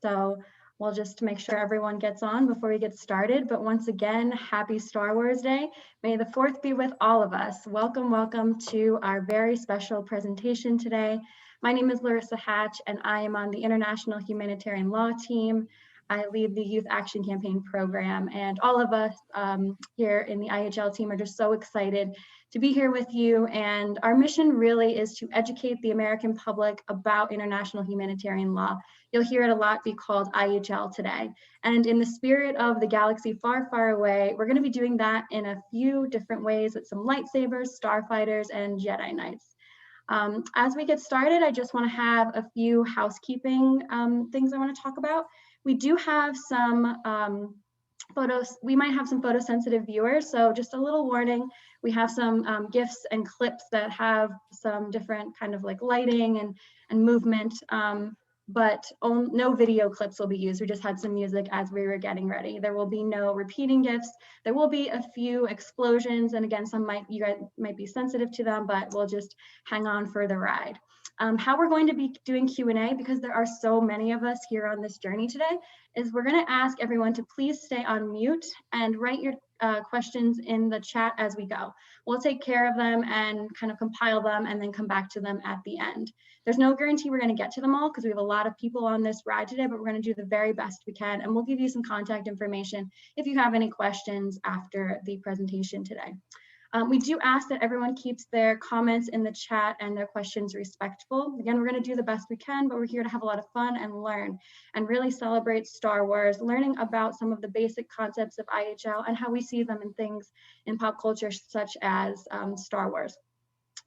So we'll just make sure everyone gets on before we get started. But once again, happy Star Wars Day. May the 4th be with all of us. Welcome, welcome to our very special presentation today. My name is Larissa Hatch, and I am on the International Humanitarian Law team. I lead the Youth Action Campaign program, and all of us here in the IHL team are just so excited to be here with you. And our mission really is to educate the American public about international humanitarian law. You'll hear it a lot be called IHL today. And in the spirit of the galaxy far, far away, we're going to be doing that in a few different ways with some lightsabers, starfighters, and Jedi Knights. As we get started, I just want to have a few housekeeping things I want to talk about. We do have some photos. We might have some photosensitive viewers, so just a little warning. We have some GIFs and clips that have some different kind of like lighting and movement, but no video clips will be used. We just had some music as we were getting ready. There will be no repeating GIFs. There will be a few explosions, and again, you guys might be sensitive to them, but we'll just hang on for the ride. How we're going to be doing Q&A, because there are so many of us here on this journey today, is we're going to ask everyone to please stay on mute and write your questions in the chat as we go. We'll take care of them and kind of compile them and then come back to them at the end. There's no guarantee we're going to get to them all because we have a lot of people on this ride today, but we're going to do the very best we can, and we'll give you some contact information if you have any questions after the presentation today. We do ask that everyone keeps their comments in the chat and their questions respectful. Again, we're going to do the best we can, but we're here to have a lot of fun and learn and really celebrate Star Wars, learning about some of the basic concepts of IHL and how we see them in things in pop culture, such as Star Wars.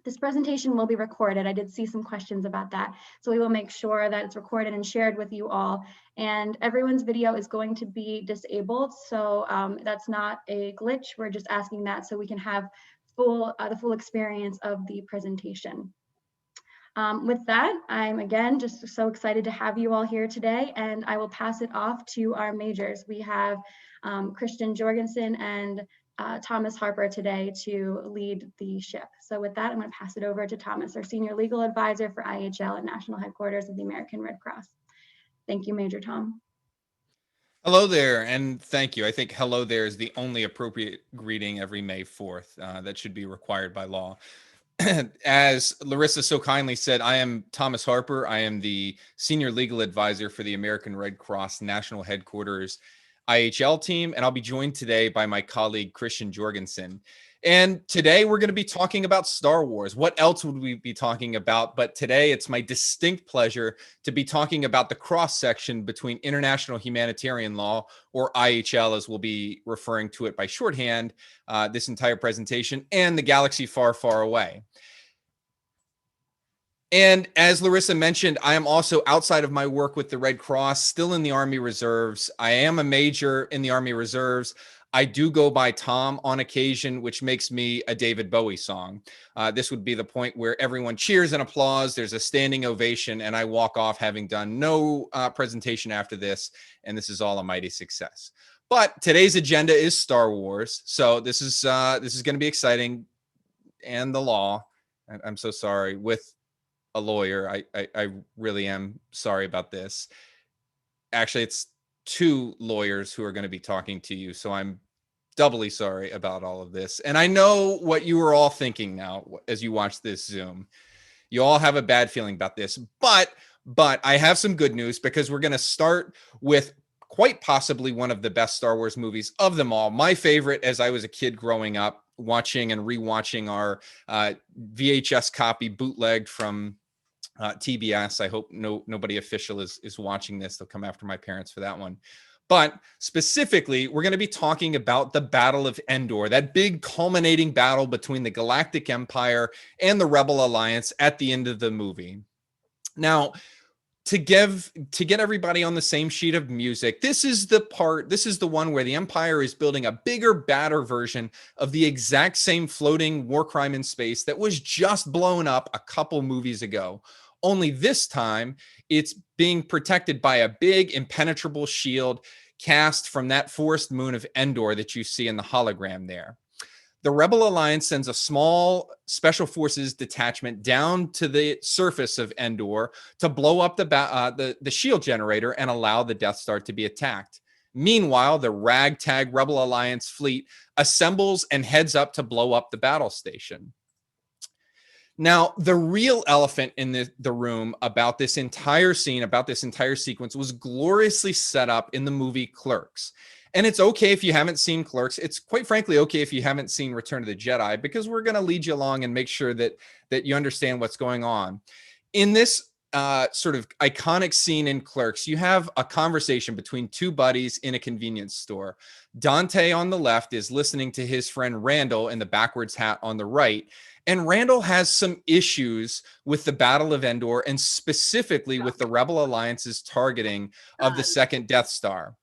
This presentation will be recorded. I did see some questions about that. So we will make sure that it's recorded and shared with you all. And everyone's video is going to be disabled. So that's not a glitch. We're just asking that so we can have the full experience of the presentation. With that, I'm again just so excited to have you all here today, and I will pass it off to our majors. We have Christian Jorgensen and Thomas Harper today to lead the ship. So with that, I'm going to pass it over to Thomas, our Senior Legal Advisor for IHL at National Headquarters of the American Red Cross. Thank you, Major Tom. Hello there, and thank you. I think hello there is the only appropriate greeting every May 4th that should be required by law. As Larissa so kindly said, I am Thomas Harper. I am the Senior Legal Advisor for the American Red Cross National Headquarters IHL team, and I'll be joined today by my colleague, Christian Jorgensen. And today we're going to be talking about Star Wars. What else would we be talking about? But today it's my distinct pleasure to be talking about the cross-section between international humanitarian law, or IHL as we'll be referring to it by shorthand, this entire presentation, and the galaxy far, far away. And as Larissa mentioned, I am also, outside of my work with the Red Cross, still in the Army Reserves. I am a major in the Army Reserves. I do go by Tom on occasion, which makes me a David Bowie song. This would be the point where everyone cheers and applause. There's a standing ovation, and I walk off having done no presentation after this, and this is all a mighty success. But today's agenda is Star Wars, so this is going to be exciting, and the law. I'm so sorry with a lawyer. I really am sorry about this. Actually, it's two lawyers who are going to be talking to you, so I'm doubly sorry about all of this. And I know what you are all thinking now as you watch this Zoom. You all have a bad feeling about this, but I have some good news, because we're going to start with quite possibly one of the best Star Wars movies of them all. My favorite, as I was a kid growing up, watching and rewatching our VHS copy bootlegged from TBS. I hope nobody official is watching this. They'll come after my parents for that one. But specifically, we're going to be talking about the Battle of Endor, that big culminating battle between the Galactic Empire and the Rebel Alliance at the end of the movie. Now, to get everybody on the same sheet of music, this is the one where the Empire is building a bigger, badder version of the exact same floating war crime in space that was just blown up a couple movies ago. Only this time, it's being protected by a big, impenetrable shield cast from that forest moon of Endor that you see in the hologram there. The Rebel Alliance sends a small special forces detachment down to the surface of Endor to blow up the shield generator and allow the Death Star to be attacked. Meanwhile, the ragtag Rebel Alliance fleet assembles and heads up to blow up the battle station. Now, the real elephant in the room about this entire scene, about this entire sequence, was gloriously set up in the movie Clerks. And it's okay if you haven't seen Clerks. It's quite frankly okay if you haven't seen Return of the Jedi, because we're going to lead you along and make sure that you understand what's going on. In this sort of iconic scene in Clerks, you have a conversation between two buddies in a convenience store. Dante on the left is listening to his friend Randall in the backwards hat on the right. And Randall has some issues with the Battle of Endor, and specifically with the Rebel Alliance's targeting of the second Death Star.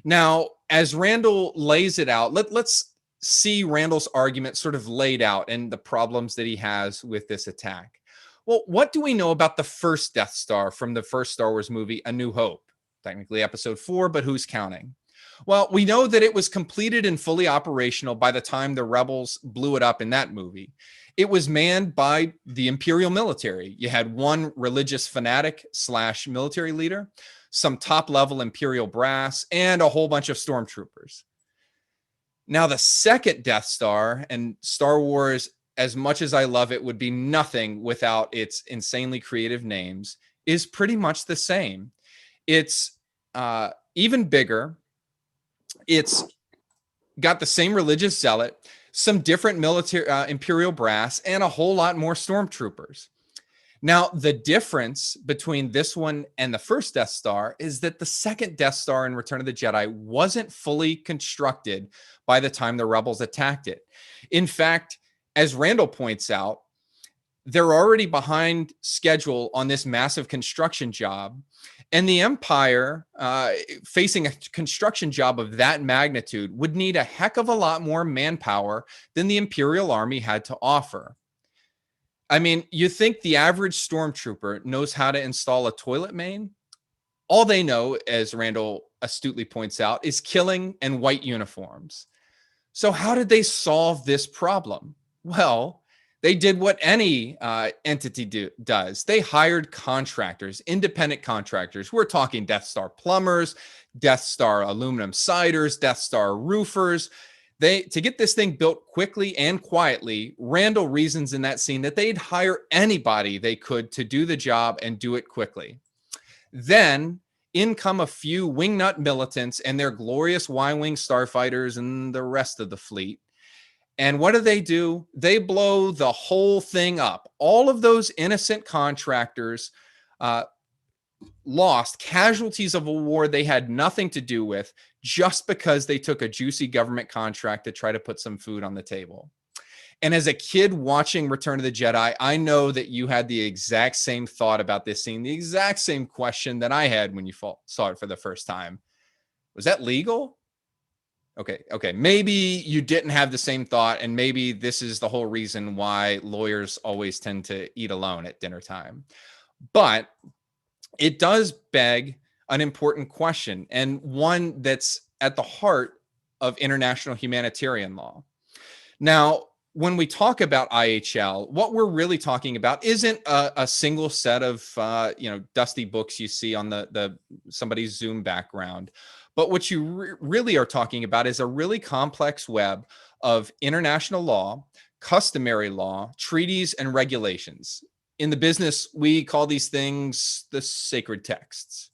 Now, as Randall lays it out, let's see Randall's argument sort of laid out and the problems that he has with this attack. Well, what do we know about the first Death Star from the first Star Wars movie, A New Hope? Technically episode 4, but who's counting? Well, we know that it was completed and fully operational by the time the rebels blew it up in that movie. It was manned by the Imperial military. You had one religious fanatic / military leader, some top-level Imperial brass, and a whole bunch of stormtroopers. Now, the second Death Star, and Star Wars, as much as I love it, would be nothing without its insanely creative names, is pretty much the same. It's even bigger. It's got the same religious zealot, some different military Imperial brass, and a whole lot more stormtroopers. Now, the difference between this one and the first Death Star is that the second Death Star in Return of the Jedi wasn't fully constructed by the time the rebels attacked it. In fact, as Randall points out, they're already behind schedule on this massive construction job. And the Empire, facing a construction job of that magnitude, would need a heck of a lot more manpower than the Imperial Army had to offer. I mean, you think the average stormtrooper knows how to install a toilet main? All they know, as Randall astutely points out, is killing and white uniforms. So how did they solve this problem? Well, they did what any entity does. They hired contractors, independent contractors. We're talking Death Star plumbers, Death Star aluminum siders, Death Star roofers. To get this thing built quickly and quietly, Randall reasons in that scene that they'd hire anybody they could to do the job and do it quickly. Then in come a few wingnut militants and their glorious Y-wing starfighters and the rest of the fleet. And what do? They blow the whole thing up. All of those innocent contractors lost, casualties of a war they had nothing to do with, just because they took a juicy government contract to try to put some food on the table. And as a kid watching Return of the Jedi, I know that you had the exact same thought about this scene, the exact same question that I had when you saw it for the first time. Was that legal? Okay. Maybe you didn't have the same thought, and maybe this is the whole reason why lawyers always tend to eat alone at dinner time. But it does beg an important question, and one that's at the heart of international humanitarian law. Now, when we talk about IHL, what we're really talking about isn't a single set of dusty books you see on the somebody's Zoom background. But what you really are talking about is a really complex web of international law, customary law, treaties, and regulations. In the business, we call these things the sacred texts.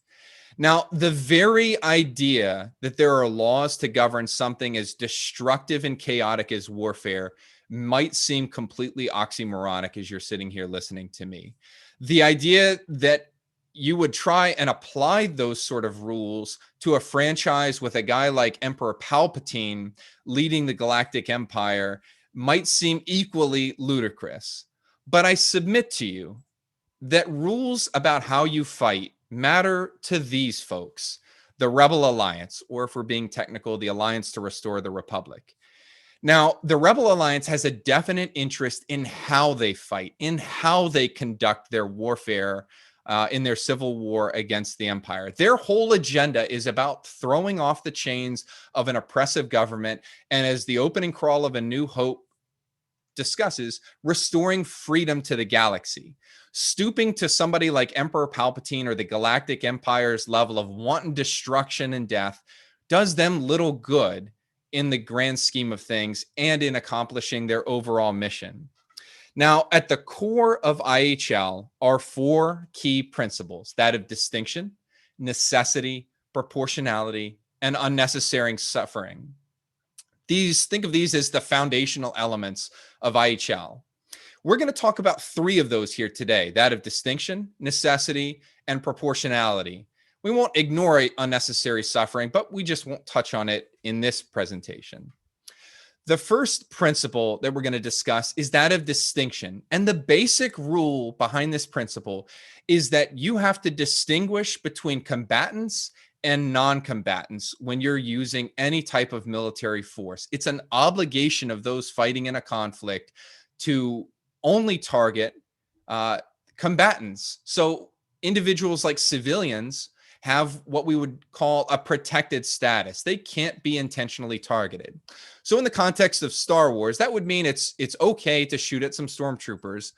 Now, the very idea that there are laws to govern something as destructive and chaotic as warfare might seem completely oxymoronic as you're sitting here listening to me. The idea that you would try and apply those sort of rules to a franchise with a guy like Emperor Palpatine leading the Galactic Empire might seem equally ludicrous. But I submit to you that rules about how you fight matter to these folks, the Rebel Alliance, or if we're being technical, the Alliance to Restore the Republic. Now, the Rebel Alliance has a definite interest in how they fight, in how they conduct their warfare in their civil war against the Empire. Their whole agenda is about throwing off the chains of an oppressive government. And as the opening crawl of A New Hope discusses restoring freedom to the galaxy. Stooping to somebody like Emperor Palpatine or the Galactic Empire's level of wanton destruction and death does them little good in the grand scheme of things and in accomplishing their overall mission. Now, at the core of IHL are four key principles: that of distinction, necessity, proportionality, and unnecessary suffering. Think of these as the foundational elements of IHL. We're going to talk about three of those here today: that of distinction, necessity, and proportionality. We won't ignore unnecessary suffering, but we just won't touch on it in this presentation. The first principle that we're going to discuss is that of distinction. And the basic rule behind this principle is that you have to distinguish between combatants and non-combatants when you're using any type of military force. It's an obligation of those fighting in a conflict to only target combatants. So individuals like civilians have what we would call a protected status. They can't be intentionally targeted. So in the context of Star Wars, that would mean it's okay to shoot at some stormtroopers,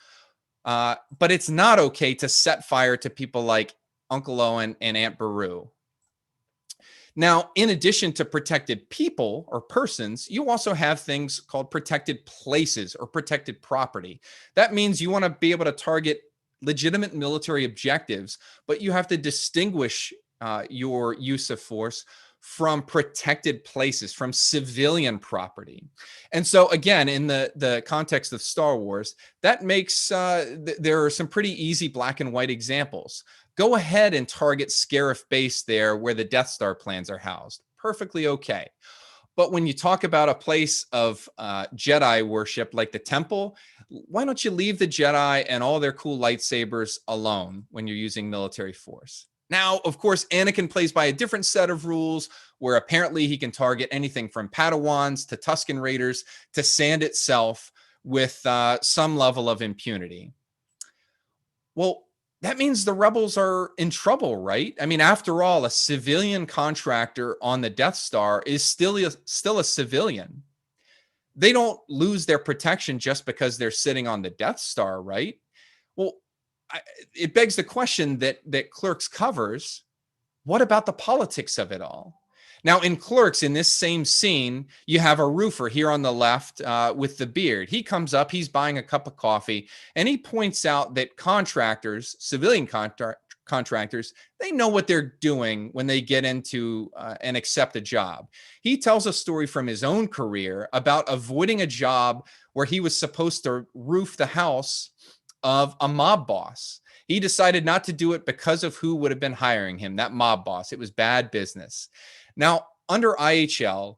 but it's not okay to set fire to people like Uncle Owen and Aunt Beru. Now, in addition to protected people or persons, you also have things called protected places or protected property. That means you want to be able to target legitimate military objectives, but you have to distinguish your use of force from protected places, from civilian property. And so again, in the context of Star Wars, that makes, there are some pretty easy black and white examples. Go ahead and target Scarif Base there where the Death Star plans are housed. Perfectly okay. But when you talk about a place of Jedi worship like the temple, why don't you leave the Jedi and all their cool lightsabers alone when you're using military force? Now, of course, Anakin plays by a different set of rules where apparently he can target anything from Padawans to Tusken Raiders to sand itself with some level of impunity. Well, that means the rebels are in trouble, right? I mean, after all, a civilian contractor on the Death Star is still a civilian. They don't lose their protection just because they're sitting on the Death Star, right? Well, it begs the question that Clerks covers: what about the politics of it all? Now, in Clerks, in this same scene, you have a roofer here on the left with the beard. He comes up, he's buying a cup of coffee, and he points out that contractors, civilian contractors, they know what they're doing when they get into and accept a job. He tells a story from his own career about avoiding a job where he was supposed to roof the house of a mob boss. He decided not to do it because of who would have been hiring him, that mob boss. It was bad business. Now, under IHL,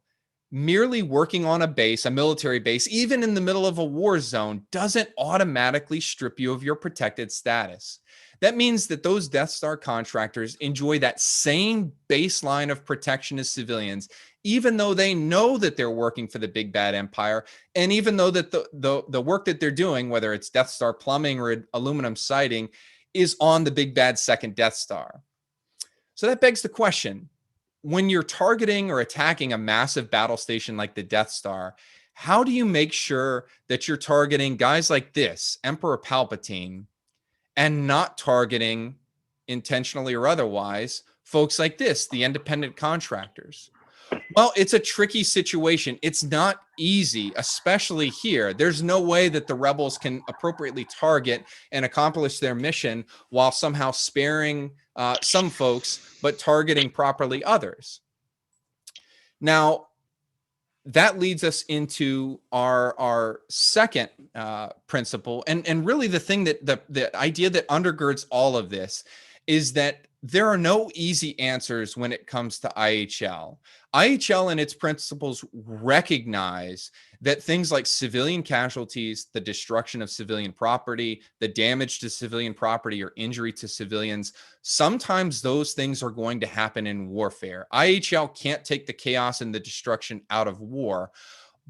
merely working on a base, a military base, even in the middle of a war zone, doesn't automatically strip you of your protected status. That means that those Death Star contractors enjoy that same baseline of protection as civilians, even though they know that they're working for the big bad empire, and even though that the work that they're doing, whether it's Death Star plumbing or aluminum siding, is on the big bad second Death Star. So that begs the question: when you're targeting or attacking a massive battle station like the Death Star, how do you make sure that you're targeting guys like this, Emperor Palpatine, and not targeting, intentionally or otherwise, folks like this, the independent contractors? Well, it's a tricky situation. It's not easy, especially here. There's no way that the rebels can appropriately target and accomplish their mission while somehow sparing some folks, but targeting properly others. Now, that leads us into our second principle, and really the thing that the idea that undergirds all of this is that there are no easy answers when it comes to IHL. IHL and its principles recognize that things like civilian casualties, the destruction of civilian property, the damage to civilian property or injury to civilians, sometimes those things are going to happen in warfare. IHL can't take the chaos and the destruction out of war.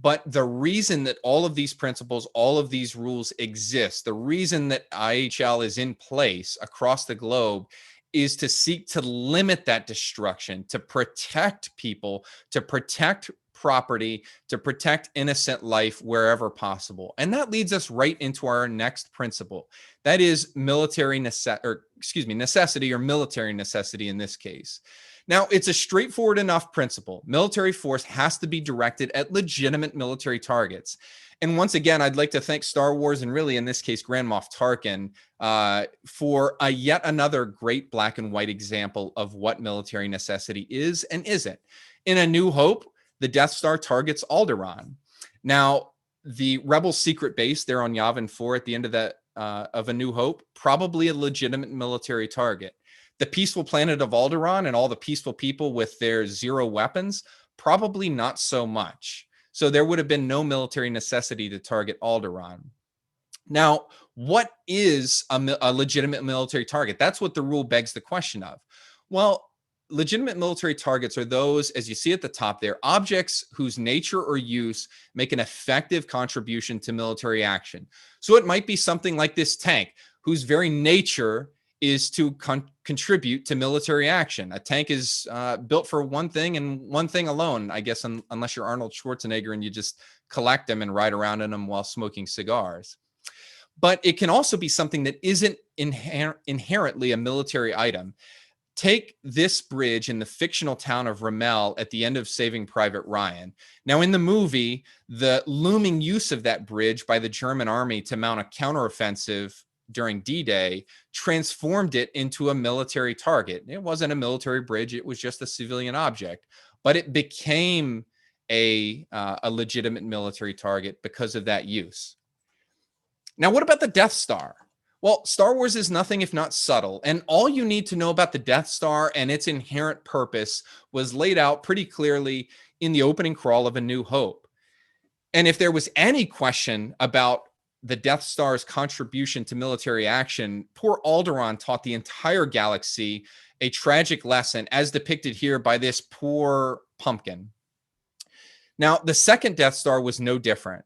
But the reason that all of these principles, all of these rules exist, the reason that IHL is in place across the globe is to seek to limit that destruction, to protect people, to protect property to protect innocent life wherever possible. And that leads us right into our next principle. That is necessity or military necessity in this case. Now, it's a straightforward enough principle. Military force has to be directed at legitimate military targets. And once again, I'd like to thank Star Wars, and really in this case, Grand Moff Tarkin, for yet another great black and white example of what military necessity is and isn't. In A New Hope, the Death Star targets Alderaan. Now, the Rebel secret base there on Yavin 4 at the end of A New Hope, probably a legitimate military target. The peaceful planet of Alderaan and all the peaceful people with their 0 weapons, probably not so much. So there would have been no military necessity to target Alderaan. Now, what is a legitimate military target? That's what the rule begs the question of. Well, legitimate military targets are those, as you see at the top there, objects whose nature or use make an effective contribution to military action. So it might be something like this tank, whose very nature is to contribute to military action. A tank is built for one thing and one thing alone, I guess, unless you're Arnold Schwarzenegger and you just collect them and ride around in them while smoking cigars. But it can also be something that isn't inherently a military item. Take this bridge in the fictional town of Ramel at the end of Saving Private Ryan. Now, in the movie, the looming use of that bridge by the German army to mount a counteroffensive during D-Day transformed it into a military target. It wasn't a military bridge, it was just a civilian object, but it became a legitimate military target because of that use. Now, what about the Death Star? Well, Star Wars is nothing if not subtle, and all you need to know about the Death Star and its inherent purpose was laid out pretty clearly in the opening crawl of A New Hope. And if there was any question about the Death Star's contribution to military action, poor Alderaan taught the entire galaxy a tragic lesson, as depicted here by this poor pumpkin. Now, the second Death Star was no different.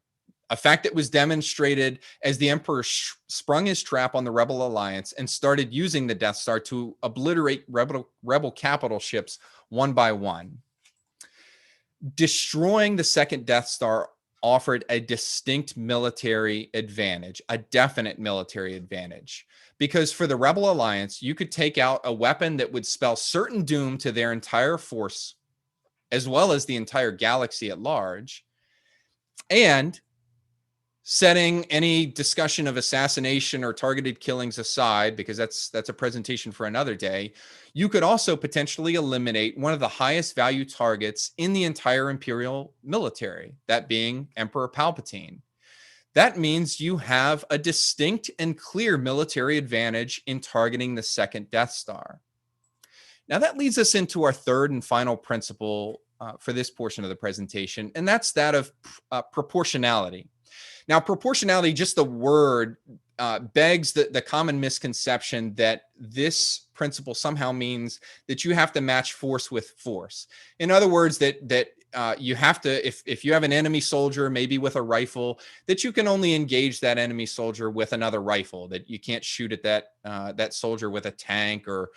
A fact that was demonstrated as the Emperor sprung his trap on the Rebel Alliance and started using the Death Star to obliterate rebel capital ships one by one. Destroying the second Death Star offered a distinct military advantage, a definite military advantage. Because for the Rebel Alliance, you could take out a weapon that would spell certain doom to their entire force, as well as the entire galaxy at large, and setting any discussion of assassination or targeted killings aside, because that's a presentation for another day, you could also potentially eliminate one of the highest value targets in the entire Imperial military, that being Emperor Palpatine. That means you have a distinct and clear military advantage in targeting the second Death Star. Now that leads us into our third and final principle for this portion of the presentation, and that's that of proportionality. Now, proportionality, just the word, begs the common misconception that this principle somehow means that you have to match force with force. In other words, that you have to, if you have an enemy soldier, maybe with a rifle, that you can only engage that enemy soldier with another rifle, that you can't shoot at that soldier with a tank or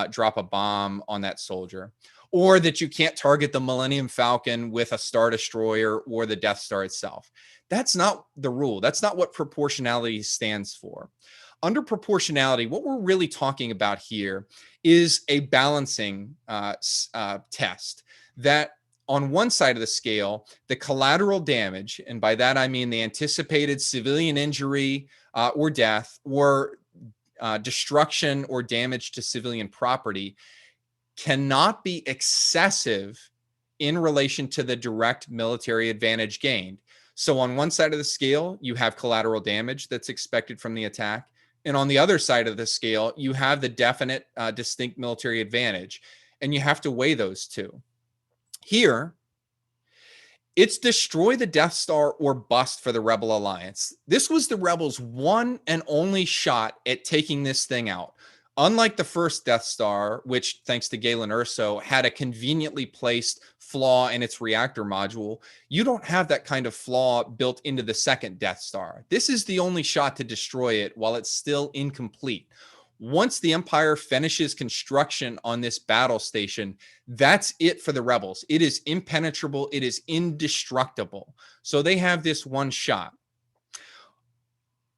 drop a bomb on that soldier, or that you can't target the Millennium Falcon with a Star Destroyer or the Death Star itself. That's not the rule. That's not what proportionality stands for. Under proportionality, what we're really talking about here is a balancing test that on one side of the scale, the collateral damage, and by that I mean the anticipated civilian injury or death or destruction or damage to civilian property, cannot be excessive in relation to the direct military advantage gained. So on one side of the scale, you have collateral damage that's expected from the attack. And on the other side of the scale, you have the definite, distinct military advantage. And you have to weigh those two. Here, it's destroy the Death Star or bust for the Rebel Alliance. This was the Rebels' one and only shot at taking this thing out. Unlike the first Death Star, which, thanks to Galen Erso, had a conveniently placed flaw in its reactor module, you don't have that kind of flaw built into the second Death Star. This is the only shot to destroy it while it's still incomplete. Once the Empire finishes construction on this battle station, that's it for the rebels. It is impenetrable. It is indestructible. So they have this one shot.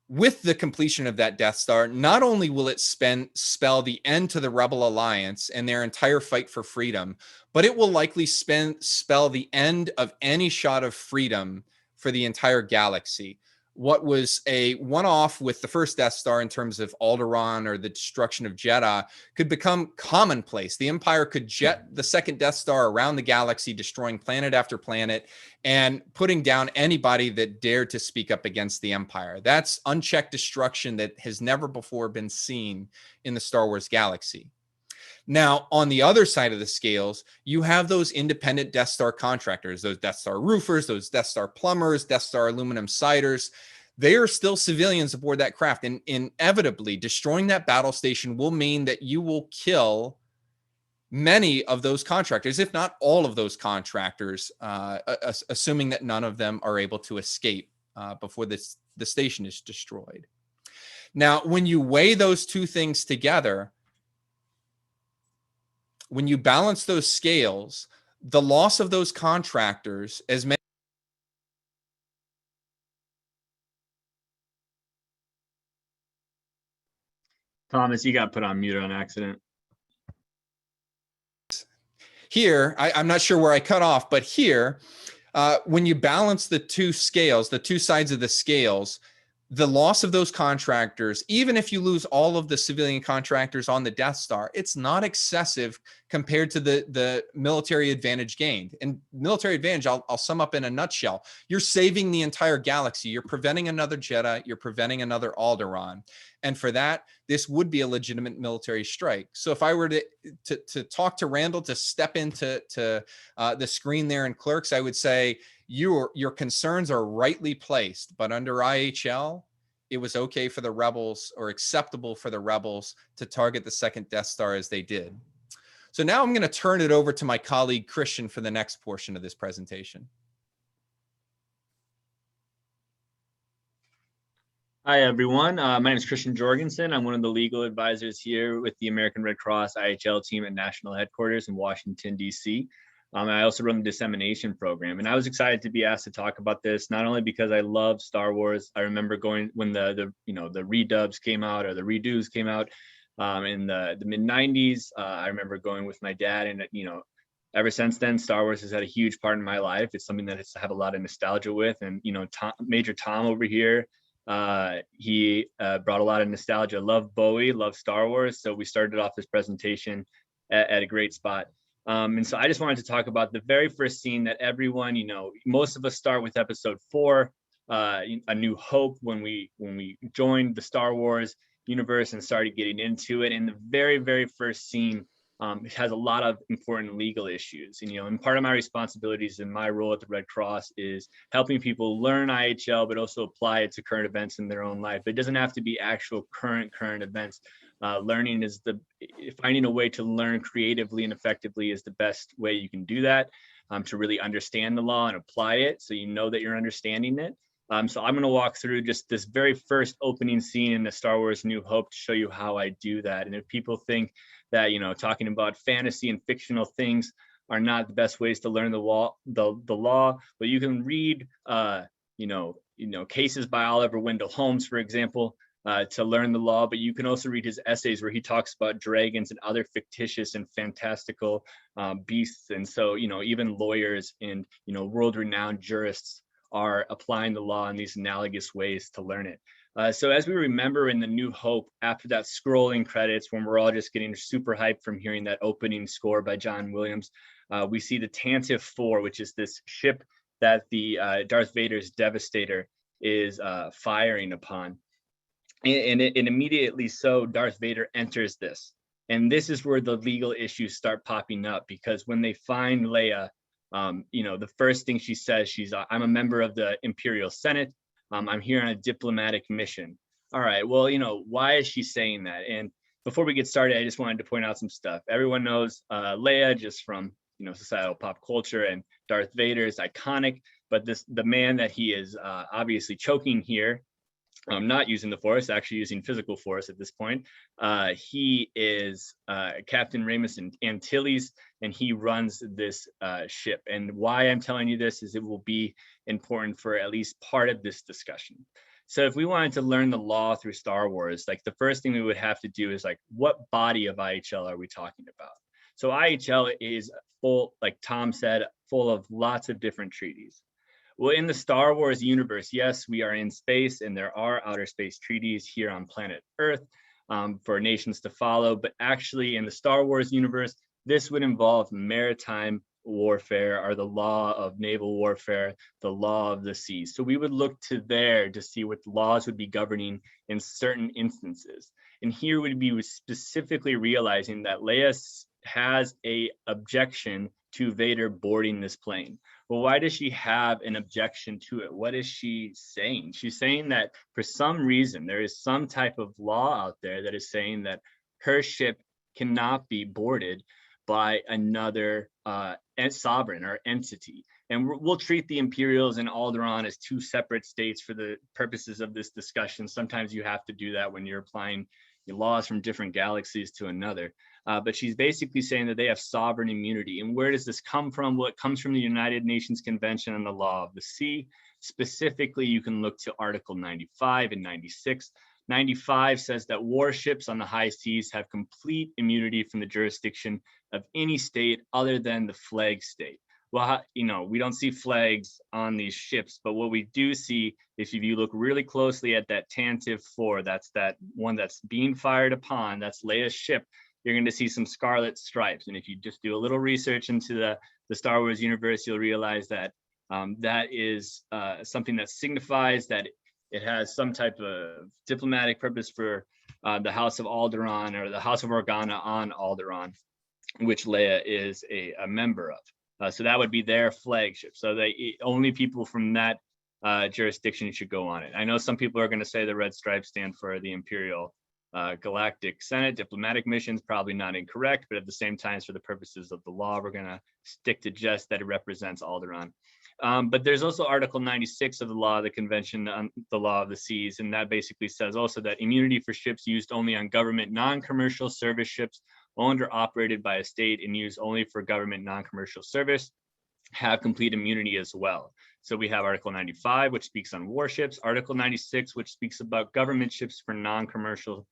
With the completion of that Death Star, not only will it spell the end to the Rebel Alliance and their entire fight for freedom, but it will likely spell the end of any shot of freedom for the entire galaxy. What was a one-off with the first Death Star in terms of Alderaan or the destruction of Jeddah could become commonplace. The Empire could jet the second Death Star around the galaxy, destroying planet after planet and putting down anybody that dared to speak up against the Empire. That's unchecked destruction that has never before been seen in the Star Wars galaxy. Now, on the other side of the scales, you have those independent Death Star contractors, those Death Star roofers, those Death Star plumbers, Death Star aluminum siders. They are still civilians aboard that craft. And inevitably, destroying that battle station will mean that you will kill many of those contractors, if not all of those contractors, assuming that none of them are able to escape before the station is destroyed. Now, when you weigh those two things together, when you balance those scales, the loss of those contractors, as many Thomas, you got put on mute on accident. here, I'm not sure where I cut off, but here, when you balance the two scales, the two sides of the scales, the loss of those contractors, even if you lose all of the civilian contractors on the Death Star, it's not excessive compared to the military advantage gained. And military advantage, I'll sum up in a nutshell. You're saving the entire galaxy. You're preventing another Jeddah. You're preventing another Alderaan. And for that, this would be a legitimate military strike. So if I were to talk to Randall to step into the screen there in Clerks, I would say, your concerns are rightly placed, but under IHL, it was okay for the rebels, or acceptable for the rebels, to target the second Death Star as they did. So now I'm going to turn it over to my colleague Christian for the next portion of this presentation. Hi, everyone. My name is Christian Jorgensen. I'm one of the legal advisors here with the American Red Cross IHL team at national headquarters in Washington, D.C. I also run the dissemination program, and I was excited to be asked to talk about this, not only because I love Star Wars. I remember going when the redubs came out, or the redos came out in the mid 90s. I remember going with my dad, and ever since then, Star Wars has had a huge part in my life. It's something that I have a lot of nostalgia with, and Major Tom over here, he brought a lot of nostalgia. Love Bowie, love Star Wars. So we started off this presentation at a great spot. And so I just wanted to talk about the very first scene that everyone, most of us start with episode 4, A New Hope, when we joined the Star Wars universe and started getting into it. And the very, very first scene has a lot of important legal issues. And part of my responsibilities in my role at the Red Cross is helping people learn IHL, but also apply it to current events in their own life. It doesn't have to be actual current events. Learning is finding a way to learn creatively and effectively is the best way you can do that, to really understand the law and apply it, so you know that you're understanding it. So I'm going to walk through just this very first opening scene in the Star Wars New Hope to show you how I do that. And if people think that talking about fantasy and fictional things are not the best ways to learn the law, but you can read cases by Oliver Wendell Holmes, for example, to learn the law, but you can also read his essays where he talks about dragons and other fictitious and fantastical beasts. And so, even lawyers and, world-renowned jurists are applying the law in these analogous ways to learn it. So as we remember in the New Hope, after that scrolling credits, when we're all just getting super hyped from hearing that opening score by John Williams, we see the Tantive 4, which is this ship that the Darth Vader's Devastator is firing upon. And immediately so, Darth Vader enters this. And this is where the legal issues start popping up, because when they find Leia, the first thing she says, I'm a member of the Imperial Senate. I'm here on a diplomatic mission. All right, well, why is she saying that? And before we get started, I just wanted to point out some stuff. Everyone knows Leia just from, societal pop culture, and Darth Vader is iconic, but the man that he is obviously choking here not using the force, actually using physical force at this point. He is Captain Ramus Antilles, and he runs this ship. And why I'm telling you this is it will be important for at least part of this discussion. So if we wanted to learn the law through Star Wars, like the first thing we would have to do is like, what body of IHL are we talking about? So IHL is full, like Tom said, full of lots of different treaties. Well, in the Star Wars universe, yes, we are in space and there are outer space treaties here on planet Earth for nations to follow. But actually in the Star Wars universe, this would involve maritime warfare or the law of naval warfare, the law of the seas. So we would look to there to see what laws would be governing in certain instances. And here would be specifically realizing that Leia has a objection to Vader boarding this plane. Well, why does she have an objection to it? What is she saying? She's saying that for some reason, there is some type of law out there that is saying that her ship cannot be boarded by another sovereign or entity. And we'll treat the Imperials and Alderaan as two separate states for the purposes of this discussion. Sometimes you have to do that when you're applying laws from different galaxies to another. But she's basically saying that they have sovereign immunity. And where does this come from? Well, it comes from the United Nations Convention on the Law of the Sea. Specifically, you can look to Article 95 and 96. 95 says that warships on the high seas have complete immunity from the jurisdiction of any state other than the flag state. Well, we don't see flags on these ships, but what we do see, if you look really closely at that Tantive 4, that's that one that's being fired upon, that's Leia's ship, you're going to see some scarlet stripes. And if you just do a little research into the Star Wars universe, you'll realize that that is something that signifies that it has some type of diplomatic purpose for the House of Alderaan or the House of Organa on Alderaan, which Leia is a member of. So that would be their flagship. So only people from that jurisdiction should go on it. I know some people are going to say the red stripes stand for the Imperial Galactic Senate diplomatic missions, probably not incorrect, but at the same time, for the purposes of the law, we're going to stick to just that it represents Alderaan. But there's also Article 96 of the law, the Convention on the Law of the Seas, and that basically says also that immunity for ships used only on government non-commercial service ships owned or operated by a state and used only for government non-commercial service have complete immunity as well. So we have Article 95, which speaks on warships, Article 96, which speaks about government ships for non-commercial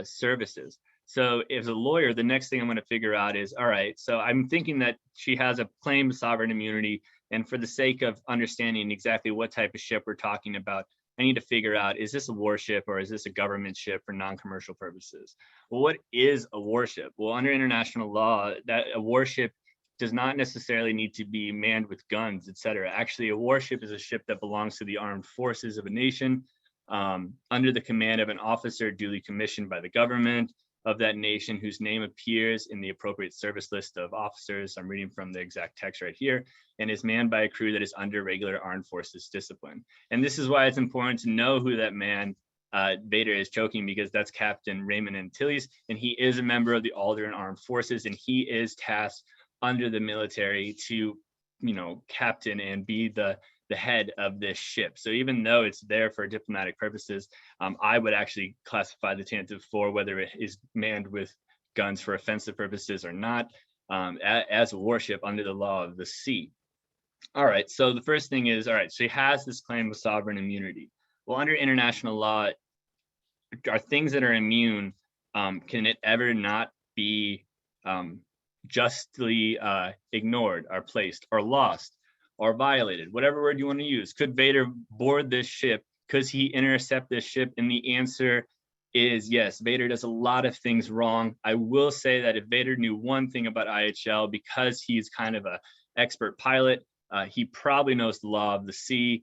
services. So as a lawyer, the next thing I'm going to figure out is, all right, so I'm thinking that she has a claim of sovereign immunity. And for the sake of understanding exactly what type of ship we're talking about, I need to figure out, is this a warship or is this a government ship for non-commercial purposes? Well, what is a warship? Well, under international law, that a warship does not necessarily need to be manned with guns, et cetera. Actually, a warship is a ship that belongs to the armed forces of a nation under the command of an officer duly commissioned by the government of that nation, whose name appears in the appropriate service list of officers. I'm reading from the exact text right here, and is manned by a crew that is under regular armed forces discipline. And this is why it's important to know who that man Vader is choking, because that's Captain Raymond Antilles, and he is a member of the Alderaan Armed Forces, and he is tasked under the military to, captain and be the head of this ship. So even though it's there for diplomatic purposes, I would actually classify the Tantive 4, whether it is manned with guns for offensive purposes or not, as a warship under the law of the sea. All right, so the first thing is, all right, she has this claim of sovereign immunity. Well, under international law, are things that are immune, can it ever not be justly ignored or placed or lost or violated, whatever word you want to use? Could Vader board this ship? Could he intercept this ship? And the answer is yes. Vader does a lot of things wrong. I will say that if Vader knew one thing about IHL, because he's kind of an expert pilot, he probably knows the law of the sea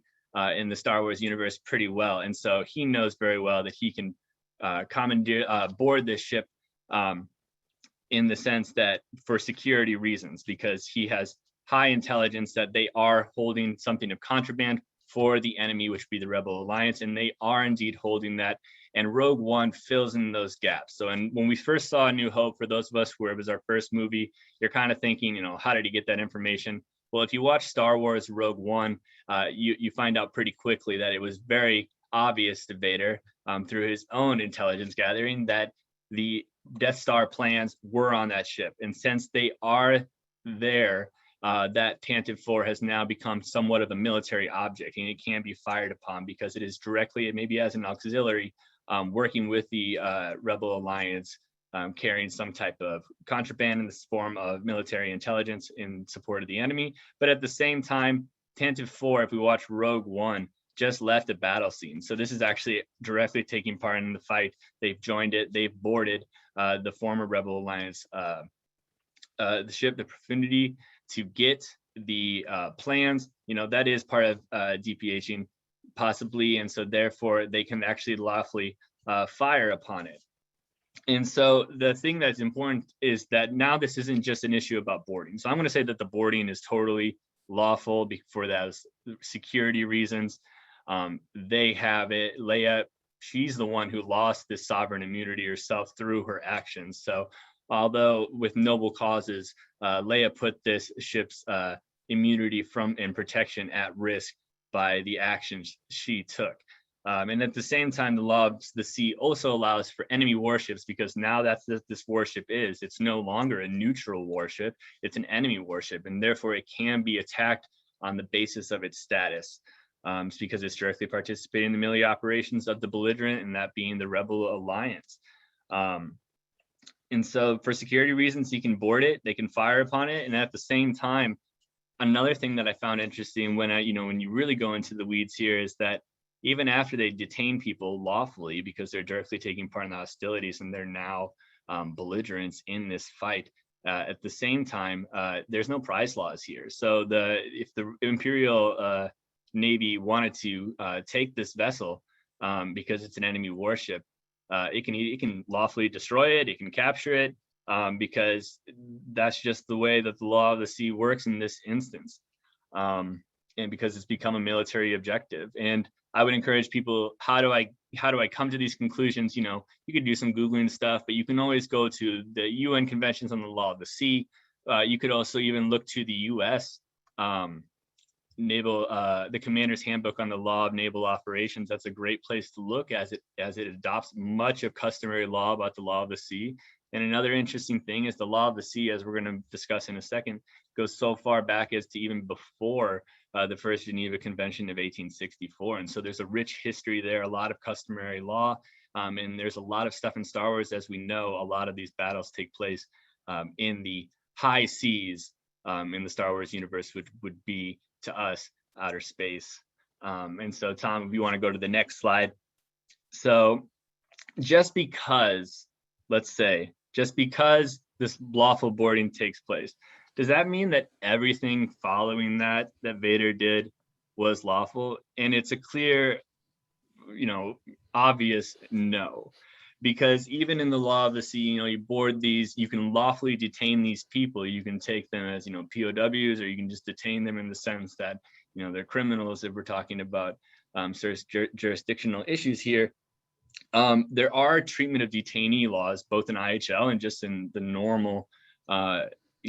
in the Star Wars universe pretty well. And so he knows very well that he can commandeer, board this ship in the sense that for security reasons, because he has high intelligence that they are holding something of contraband for the enemy, which would be the Rebel Alliance, and they are indeed holding that. And Rogue One fills in those gaps. So, and when we first saw A New Hope, for those of us where it was our first movie, you're kind of thinking, how did he get that information? Well, if you watch Star Wars Rogue One, you find out pretty quickly that it was very obvious to Vader through his own intelligence gathering that the Death Star plans were on that ship. And since they are there, that Tantive 4 has now become somewhat of a military object, and it can be fired upon because it is directly, maybe as an auxiliary, working with the Rebel Alliance, carrying some type of contraband in the form of military intelligence in support of the enemy. But at the same time, Tantive 4, if we watch Rogue One, just left a battle scene. So this is actually directly taking part in the fight. They've joined it. They've boarded the former Rebel Alliance the ship, the Profundity, to get the plans. That is part of DPHing, possibly, and so therefore they can actually lawfully fire upon it. And so the thing that's important is that now this isn't just an issue about boarding. So I'm going to say that the boarding is totally lawful for those security reasons. They have it. Leia, she's the one who lost this sovereign immunity herself through her actions. So although with noble causes, Leia put this ship's immunity and protection at risk by the actions she took. And at the same time, the law of the sea also allows for enemy warships, because now that's what this warship is. It's no longer a neutral warship, it's an enemy warship, and therefore it can be attacked on the basis of its status. It's because it's directly participating in the military operations of the belligerent, and that being the Rebel Alliance. And so for security reasons, you can board it, they can fire upon it. And at the same time, another thing that I found interesting when when you really go into the weeds here is that even after they detain people lawfully, because they're directly taking part in the hostilities and they're now belligerents in this fight, at the same time, there's no prize laws here. So if the Imperial Navy wanted to take this vessel because it's an enemy warship, it can lawfully destroy it, it can capture it, because that's just the way that the law of the sea works in this instance, and because it's become a military objective. And I would encourage people, how do I come to these conclusions? You could do some Googling stuff, but you can always go to the UN conventions on the law of the sea. You could also even look to the US naval, the Commander's Handbook on the Law of Naval Operations. That's a great place to look, as it adopts much of customary law about the law of the sea. And another interesting thing is the law of the sea, as we're going to discuss in a second, goes so far back as to even before the first Geneva Convention of 1864. And so there's a rich history there, a lot of customary law, and there's a lot of stuff in Star Wars. As we know, a lot of these battles take place in the high seas in the Star Wars universe, which would be to us outer space. And so Tom, if you want to go to the next slide. So just because this lawful boarding takes place, does that mean that everything following that Vader did was lawful? And it's a clear, obvious no. Because even in the law of the sea, you board these, you can lawfully detain these people. You can take them as, POWs, or you can just detain them in the sense that, they're criminals if we're talking about jurisdictional issues here. There are treatment of detainee laws, both in IHL and just in the normal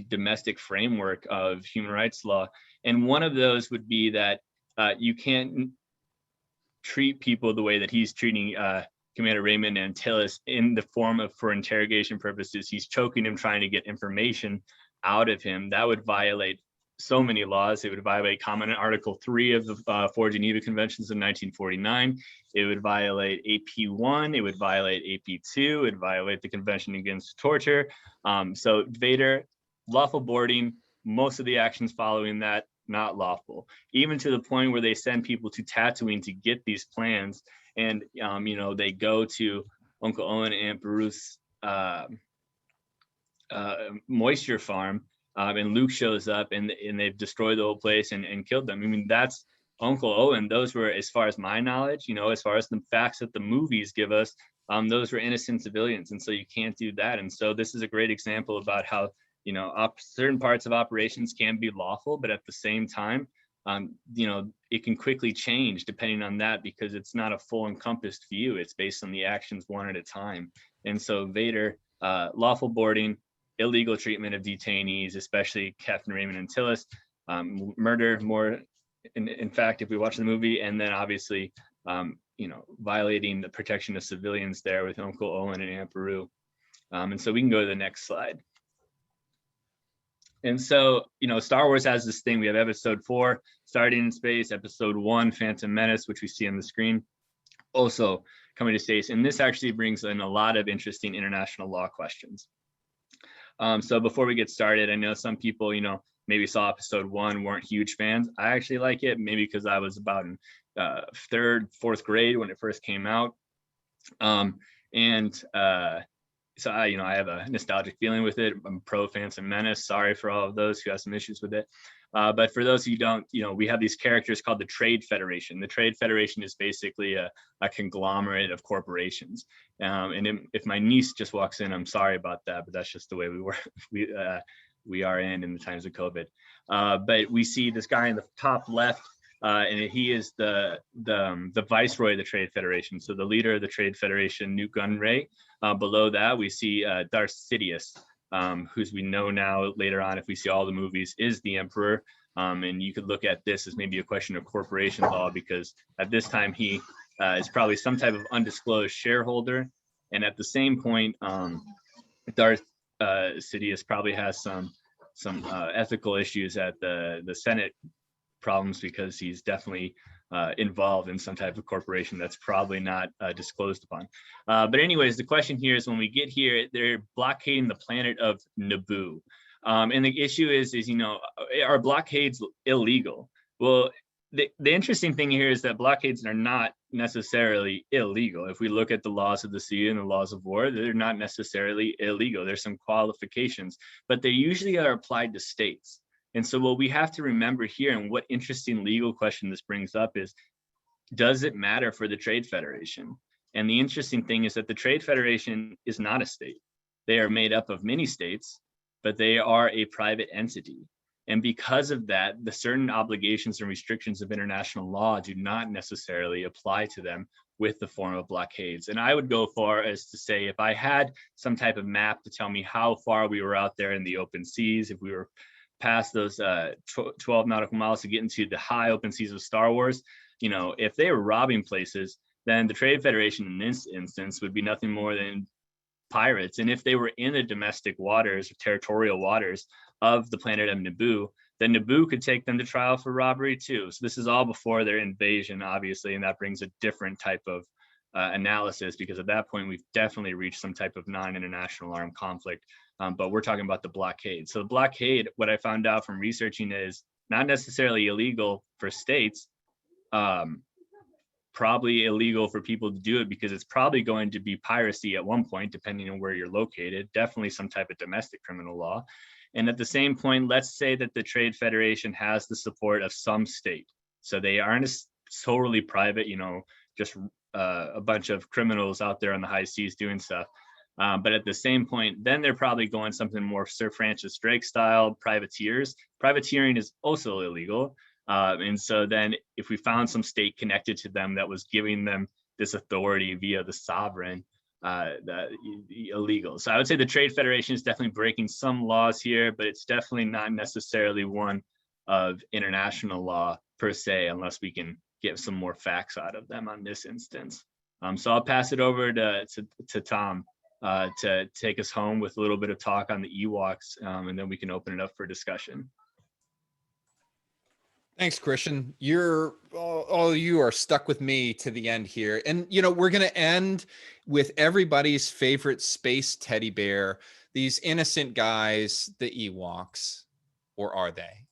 domestic framework of human rights law. And one of those would be that you can't treat people the way that he's treating Commander Raymond Antilles, in the form of, for interrogation purposes, he's choking him, trying to get information out of him. That would violate so many laws. It would violate Common Article 3 of the 4 Geneva Conventions of 1949. It would violate AP1. It would violate AP2. It would violate the Convention Against Torture. So Vader, lawful boarding, most of the actions following that, not lawful, even to the point where they send people to Tatooine to get these plans. And, they go to Uncle Owen and Aunt Bruce's moisture farm, and Luke shows up and they've destroyed the whole place and killed them. I mean, that's Uncle Owen. Those were, as far as my knowledge, as far as the facts that the movies give us, those were innocent civilians. And so you can't do that. And so this is a great example about how, certain parts of operations can be lawful, but at the same time, it can quickly change depending on that, because it's not a full encompassed view. It's based on the actions one at a time. And so Vader, lawful boarding, illegal treatment of detainees, especially Captain Raymond Antilles, murder more, in fact, if we watch the movie, and then obviously, violating the protection of civilians there with Uncle Owen and Aunt Beru. And so we can go to the next slide. And so, Star Wars has this thing. We have episode 4, Starting in Space, episode 1, Phantom Menace, which we see on the screen, also coming to space. And this actually brings in a lot of interesting international law questions. So before we get started, I know some people, maybe saw episode 1, weren't huge fans. I actually like it, maybe because I was about in 3rd, 4th grade when it first came out. So I have a nostalgic feeling with it. I'm pro Phantom Menace. Sorry for all of those who have some issues with it. But for those who don't, we have these characters called the Trade Federation. The Trade Federation is basically a conglomerate of corporations. And if my niece just walks in, I'm sorry about that, but that's just the way we are in the times of COVID. But we see this guy in the top left, and he is the viceroy of the Trade Federation. So the leader of the Trade Federation, Newt Gunray. Below that, we see Darth Sidious, who's we know now later on, if we see all the movies, is the Emperor. And you could look at this as maybe a question of corporation law, because at this time he is probably some type of undisclosed shareholder. And at the same point, Darth Sidious probably has some ethical issues at the Senate problems, because he's definitely involved in some type of corporation that's probably not disclosed upon. But anyways, the question here is, when we get here, they're blockading the planet of Naboo. And the issue is, are blockades illegal? Well, the interesting thing here is that blockades are not necessarily illegal. If we look at the laws of the sea and the laws of war, they're not necessarily illegal. There's some qualifications, but they usually are applied to states. And so what we have to remember here, and what interesting legal question this brings up, is, does it matter for the Trade Federation? And the interesting thing is that the Trade Federation is not a state. They are made up of many states, but they are a private entity. And because of that, the certain obligations and restrictions of international law do not necessarily apply to them with the form of blockades. And I would go far as to say, if I had some type of map to tell me how far we were out there in the open seas, if we were past those 12 nautical miles to get into the high open seas of Star Wars, if they were robbing places, then the Trade Federation in this instance would be nothing more than pirates. And if they were in the domestic waters, territorial waters of the planet of Naboo, then Naboo could take them to trial for robbery too. So this is all before their invasion, obviously, and that brings a different type of analysis, because at that point we've definitely reached some type of non-international armed conflict. But we're talking about the blockade. So the blockade, what I found out from researching, is not necessarily illegal for states, probably illegal for people to do it, because it's probably going to be piracy at one point, depending on where you're located, definitely some type of domestic criminal law. And at the same point, let's say that the Trade Federation has the support of some state. So they aren't totally private, just a bunch of criminals out there on the high seas doing stuff. But at the same point, then they're probably going something more Sir Francis Drake style, privateers. Privateering is also illegal. And so then if we found some state connected to them that was giving them this authority via the sovereign, illegal. So I would say the Trade Federation is definitely breaking some laws here, but it's definitely not necessarily one of international law per se, unless we can get some more facts out of them on this instance. So I'll pass it over to Tom to take us home with a little bit of talk on the Ewoks, and then we can open it up for discussion. Thanks, Christian. All you are stuck with me to the end here. And, we're going to end with everybody's favorite space teddy bear, these innocent guys, the Ewoks. Or are they?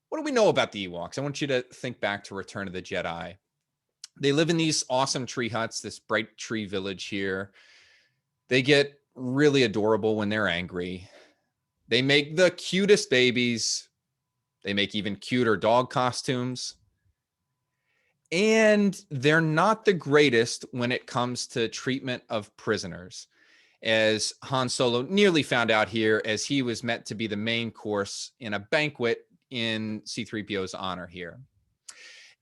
What do we know about the Ewoks? I want you to think back to Return of the Jedi. They live in these awesome tree huts, this bright tree village here. They get really adorable when they're angry. They make the cutest babies. They make even cuter dog costumes. And they're not the greatest when it comes to treatment of prisoners, as Han Solo nearly found out here, as he was meant to be the main course in a banquet in C-3PO's honor here.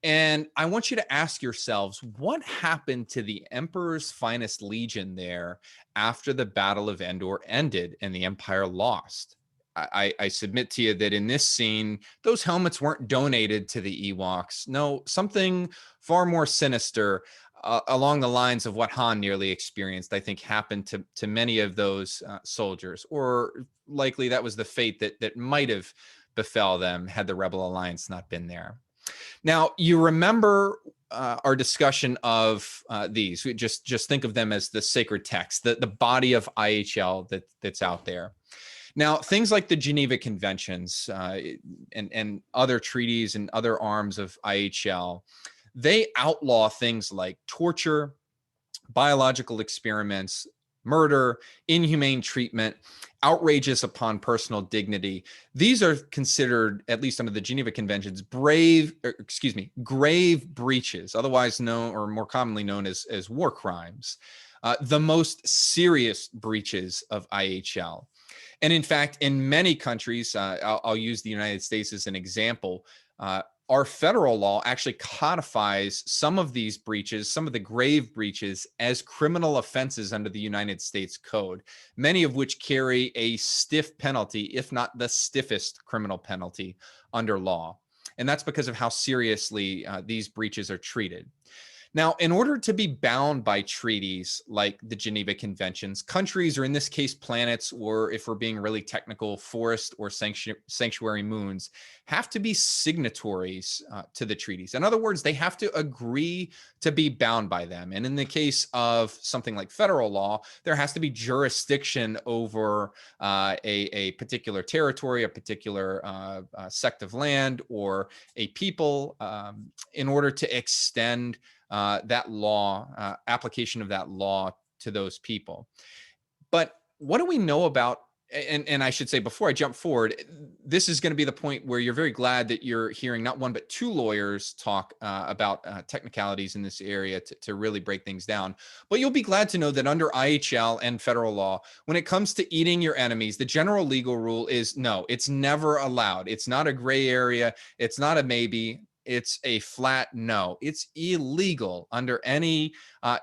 And I want you to ask yourselves, what happened to the Emperor's finest legion there after the Battle of Endor ended and the Empire lost? I submit to you that in this scene, those helmets weren't donated to the Ewoks. No, something far more sinister along the lines of what Han nearly experienced, I think happened to many of those soldiers, or likely that was the fate that might have befell them had the Rebel Alliance not been there. Now, you remember our discussion of these. We just think of them as the sacred text, the body of IHL that's out there. Now, things like the Geneva Conventions and other treaties and other arms of IHL, they outlaw things like torture, biological experiments, murder, inhumane treatment, outrages upon personal dignity. These are considered, at least under the Geneva Conventions, grave breaches, otherwise known or more commonly known as war crimes, the most serious breaches of IHL. And in fact, in many countries, I'll use the United States as an example, our federal law actually codifies some of these breaches, some of the grave breaches, as criminal offenses under the United States Code, many of which carry a stiff penalty, if not the stiffest criminal penalty under law. And that's because of how seriously these breaches are treated. Now, in order to be bound by treaties like the Geneva Conventions, countries, or in this case, planets, or if we're being really technical, forest or sanctuary moons, have to be signatories to the treaties. In other words, they have to agree to be bound by them. And in the case of something like federal law, there has to be jurisdiction over a particular territory, a particular sect of land, or a people in order to extend that law, application of that law to those people. But what do we know about, and I should say before I jump forward, this is going to be the point where you're very glad that you're hearing not one, but two lawyers talk about technicalities in this area to really break things down. But you'll be glad to know that under IHL and federal law, when it comes to eating your enemies, the general legal rule is no, it's never allowed. It's not a gray area. It's not a maybe. It's a flat no. It's illegal under any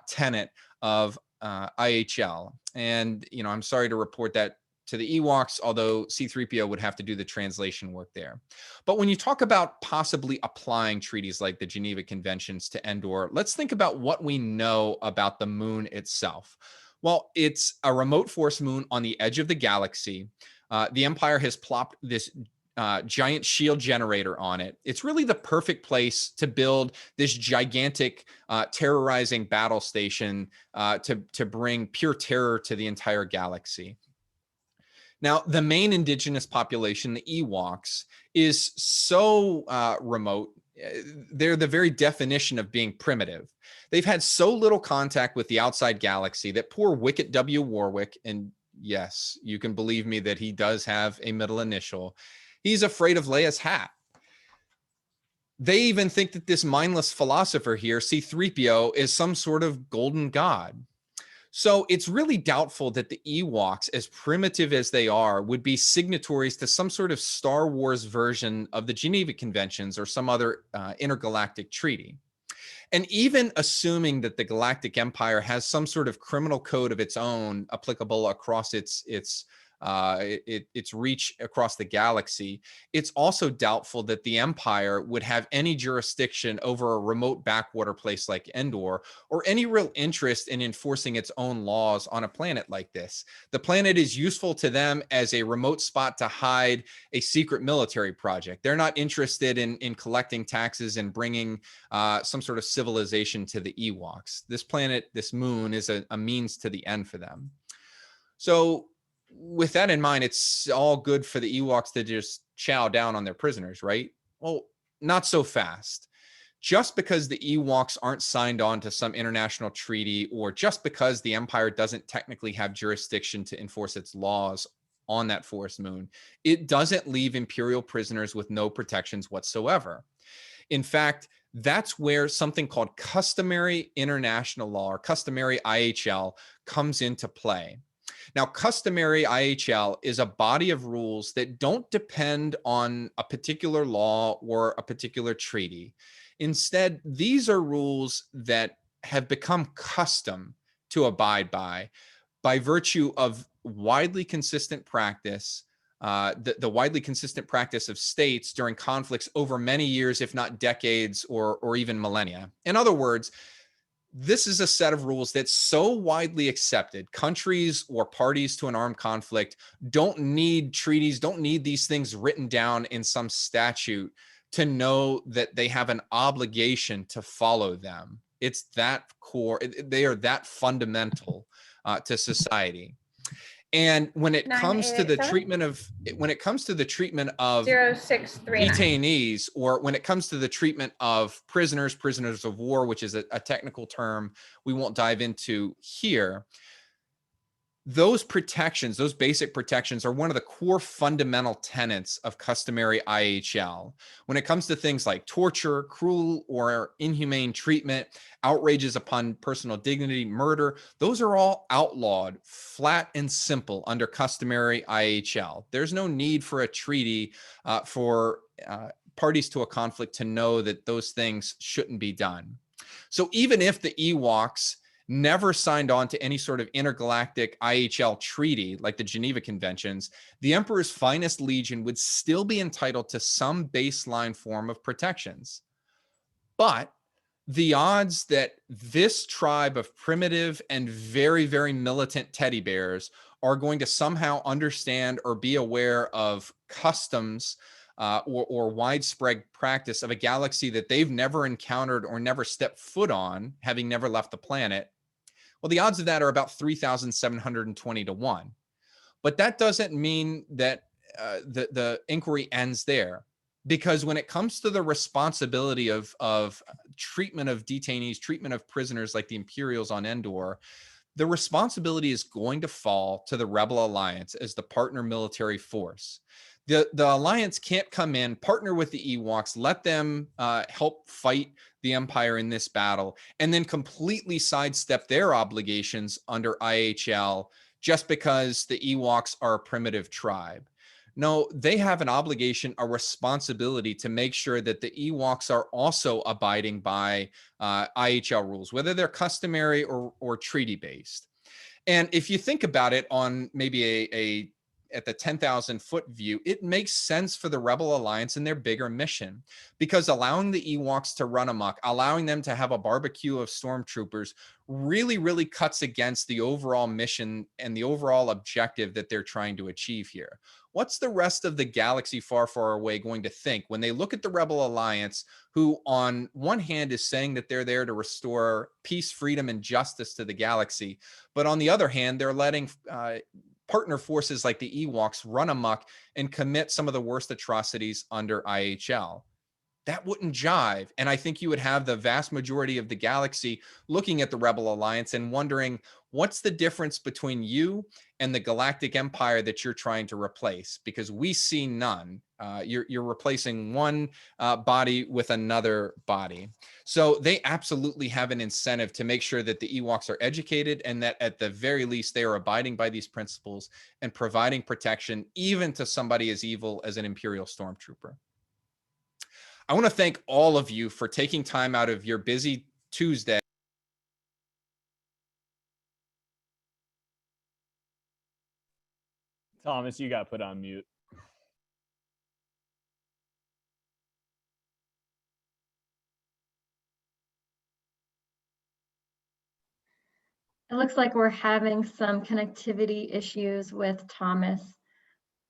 tenet of IHL. And, I'm sorry to report that to the Ewoks, although C-3PO would have to do the translation work there. But when you talk about possibly applying treaties like the Geneva Conventions to Endor, let's think about what we know about the moon itself. Well, it's a remote force moon on the edge of the galaxy. The Empire has plopped this giant shield generator on it. It's really the perfect place to build this gigantic terrorizing battle station to bring pure terror to the entire galaxy. Now, the main indigenous population, the Ewoks, is so remote. They're the very definition of being primitive. They've had so little contact with the outside galaxy that poor Wicket W. Warwick, and yes, you can believe me that he does have a middle initial, he's afraid of Leia's hat. They even think that this mindless philosopher here, C-3PO, is some sort of golden god. So it's really doubtful that the Ewoks, as primitive as they are, would be signatories to some sort of Star Wars version of the Geneva Conventions or some other intergalactic treaty. And even assuming that the Galactic Empire has some sort of criminal code of its own applicable across its reach across the galaxy, it's also doubtful that the Empire would have any jurisdiction over a remote backwater place like Endor, or any real interest in enforcing its own laws on a planet like this. The planet is useful to them as a remote spot to hide a secret military project. They're not interested in collecting taxes and bringing some sort of civilization to the Ewoks. This planet, this moon, is a means to the end for them. So with that in mind, it's all good for the Ewoks to just chow down on their prisoners, right? Well, not so fast. Just because the Ewoks aren't signed on to some international treaty, or just because the Empire doesn't technically have jurisdiction to enforce its laws on that forest moon, it doesn't leave Imperial prisoners with no protections whatsoever. In fact, that's where something called customary international law, or customary IHL, comes into play. Now, customary IHL is a body of rules that don't depend on a particular law or a particular treaty. Instead, these are rules that have become custom to abide by virtue of widely consistent practice, the widely consistent practice of states during conflicts over many years, if not decades, or even millennia. In other words, This is a set of rules that's so widely accepted. Countries or parties to an armed conflict don't need treaties, don't need these things written down in some statute to know that they have an obligation to follow them. It's that core, they are that fundamental to society. And when it comes to the treatment of, 0639. detainees, or when it comes to the treatment of prisoners of war, which is a technical term we won't dive into here, those protections, those basic protections, are one of the core fundamental tenets of customary IHL. When it comes to things like torture, cruel or inhumane treatment, outrages upon personal dignity, murder, those are all outlawed, flat and simple, under customary IHL. There's no need for a treaty for parties to a conflict to know that those things shouldn't be done. So even if the EWOCs never signed on to any sort of intergalactic IHL treaty like the Geneva Conventions, the Emperor's Finest Legion would still be entitled to some baseline form of protections. But the odds that this tribe of primitive and very, very militant teddy bears are going to somehow understand or be aware of customs or widespread practice of a galaxy that they've never encountered or never stepped foot on, having never left the planet, well, the odds of that are about 3,720 to 1. But that doesn't mean that the inquiry ends there, because when it comes to the responsibility of treatment of detainees, treatment of prisoners like the Imperials on Endor, the responsibility is going to fall to the Rebel Alliance as the partner military force. The Alliance can't come in, partner with the EWOCs, let them help fight the Empire in this battle, and then completely sidestep their obligations under IHL just because the EWOCs are a primitive tribe. No, they have an obligation, a responsibility to make sure that the EWOCs are also abiding by IHL rules, whether they're customary or treaty-based. And if you think about it on maybe at the 10,000 foot view, it makes sense for the Rebel Alliance and their bigger mission, because allowing the EWOCs to run amok, allowing them to have a barbecue of stormtroopers really, really cuts against the overall mission and the overall objective that they're trying to achieve here. What's the rest of the galaxy far, far away going to think when they look at the Rebel Alliance, who on one hand is saying that they're there to restore peace, freedom, and justice to the galaxy, but on the other hand, they're letting partner forces like the EWOCs run amok and commit some of the worst atrocities under IHL? That wouldn't jive. And I think you would have the vast majority of the galaxy looking at the Rebel Alliance and wondering, what's the difference between you and the galactic empire that you're trying to replace? Because we see none. You're replacing one body with another body. So they absolutely have an incentive to make sure that the EWOCs are educated, and that at the very least they are abiding by these principles and providing protection even to somebody as evil as an Imperial stormtrooper. I want to thank all of you for taking time out of your busy Tuesday. Thomas, you got put on mute. It looks like we're having some connectivity issues with Thomas.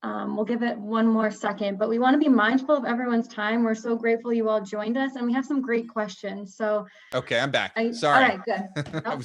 We'll give it one more second, but we want to be mindful of everyone's time. We're so grateful you all joined us, and we have some great questions. So okay, I'm back. Sorry. All right, good. Nope.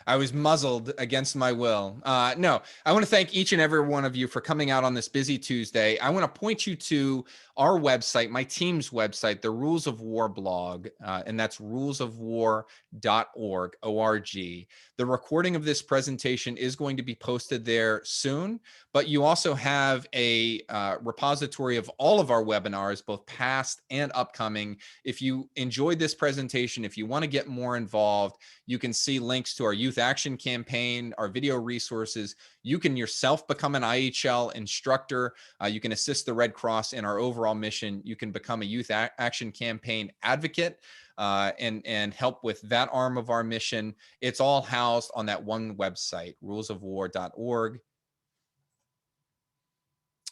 I was muzzled against my will. No, I want to thank each and every one of you for coming out on this busy Tuesday. I want to point you to our website, my team's website, the Rules of War blog, and that's rulesofwar.org, O-R-G. The recording of this presentation is going to be posted there soon, but you also have a repository of all of our webinars, both past and upcoming. If you enjoyed this presentation, if you want to get more involved, you can see links to our youth action campaign, our video resources. You can yourself become an IHL instructor. You can assist the Red Cross in our overall mission. You can become a youth action campaign advocate and help with that arm of our mission. It's all housed on that one website, rulesofwar.org.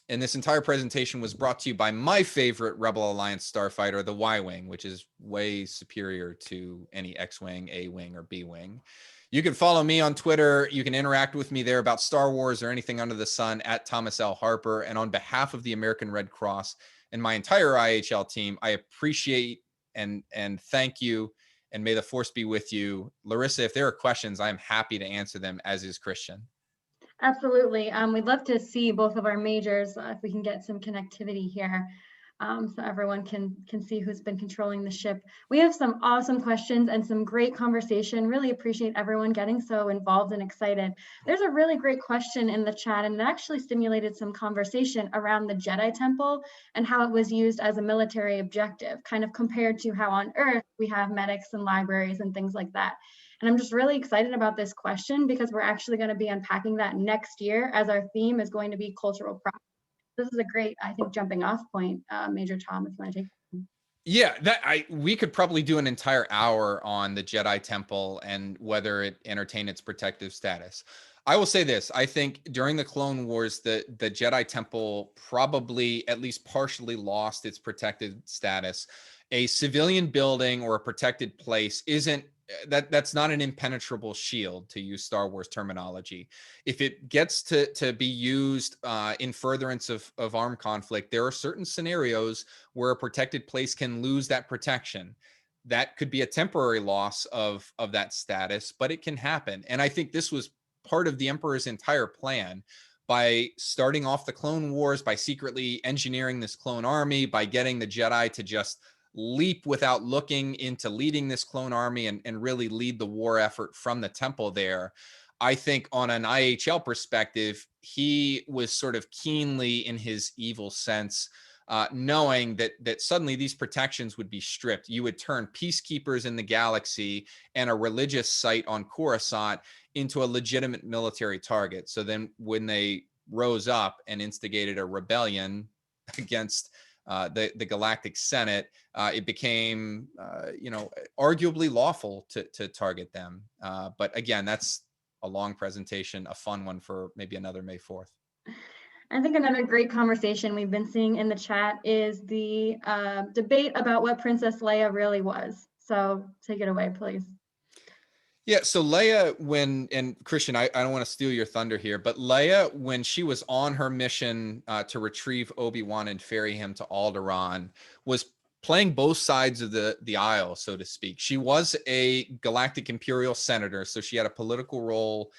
And this entire presentation was brought to you by my favorite Rebel Alliance starfighter, the Y-Wing, which is way superior to any X-Wing, A-Wing, or B-Wing. You can follow me on Twitter. You can interact with me there about Star Wars or anything under the sun at Thomas L. Harper. And on behalf of the American Red Cross and my entire IHL team, I appreciate and thank you. And may the force be with you. Larissa, if there are questions, I'm happy to answer them, as is Christian. Absolutely. We'd love to see both of our majors if we can get some connectivity here, so everyone can see who's been controlling the ship. We have some awesome questions and some great conversation. Really appreciate everyone getting so involved and excited. There's a really great question in the chat, and it actually stimulated some conversation around the Jedi Temple and how it was used as a military objective, kind of compared to how on Earth we have medics and libraries and things like that. And I'm just really excited about this question because we're actually going to be unpacking that next year, as our theme is going to be cultural pride. This is a great, I think, jumping off point, Major Tom, if you want to take it. Yeah, we could probably do an entire hour on the Jedi Temple and whether it entertained its protective status. I will say this: I think during the Clone Wars, the Jedi Temple probably at least partially lost its protected status. A civilian building or a protected place isn't that's not an impenetrable shield, to use Star Wars terminology. If it gets to be used in furtherance of armed conflict, there are certain scenarios where a protected place can lose that protection. That could be a temporary loss of that status, but it can happen. And I think this was part of the Emperor's entire plan. By starting off the Clone Wars, by secretly engineering this clone army, by getting the Jedi to just leap without looking into leading this clone army and really lead the war effort from the temple there. I think on an IHL perspective, he was sort of keenly in his evil sense, knowing that suddenly these protections would be stripped. You would turn peacekeepers in the galaxy and a religious site on Coruscant into a legitimate military target. So then when they rose up and instigated a rebellion against the Galactic Senate, it became, arguably lawful to target them. But again, that's a long presentation, a fun one for maybe another May 4th. I think another great conversation we've been seeing in the chat is the debate about what Princess Leia really was. So take it away, please. Yeah, so Leia, and Christian, I don't want to steal your thunder here, but Leia, when she was on her mission to retrieve Obi-Wan and ferry him to Alderaan, was playing both sides of the aisle, so to speak. She was a Galactic Imperial Senator, so she had a political role